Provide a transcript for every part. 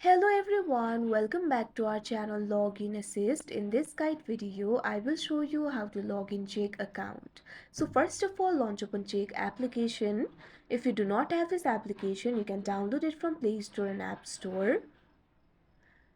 Hello everyone, welcome back to our channel Login Assist. In this guide video, I will show you how to log in Chegg account. So first of all, launch open Chegg application. If you do not have this application, you can download it from Play Store and App Store.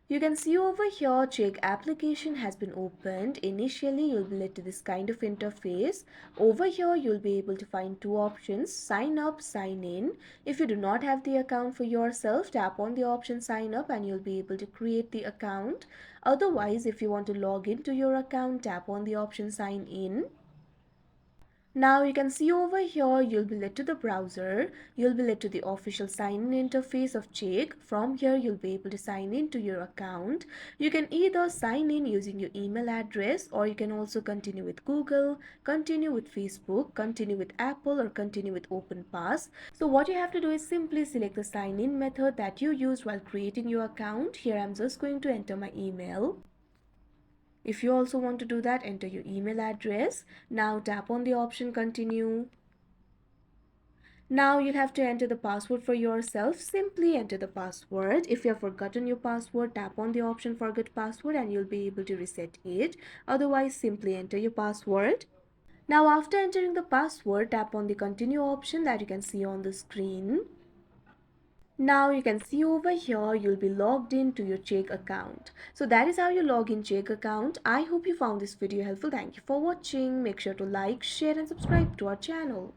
You can see over here Chegg application has been opened. Initially you'll be led to this kind of interface. Over here you'll be able to find two options: sign up, sign in. If you do not have the account for yourself, tap on the option sign up and you'll be able to create the account. Otherwise, if you want to log into your account, tap on the option sign in. Now you can see over here you'll be led to the browser, you'll be led to the official sign in interface of Chegg. From here you'll be able to sign in to your account. You can either sign in using your email address, or you can also continue with Google, continue with Facebook, continue with Apple, or continue with OpenPass. So what you have to do is simply select the sign in method that you used while creating your account. Here I'm just going to enter my email. If you also want to do that, enter your email address. Now tap on the option continue. Now you'll have to enter the password for yourself. Simply enter the password. If you have forgotten your password, tap on the option forget password and you'll be able to reset it. Otherwise, simply enter your password. Now after entering the password, tap on the continue option that you can see on the screen. Now you can see over here you'll be logged in to your Chegg account. So that is how you log in Chegg account. I hope you found this video helpful. Thank you for watching. Make sure to like, share and subscribe to our channel.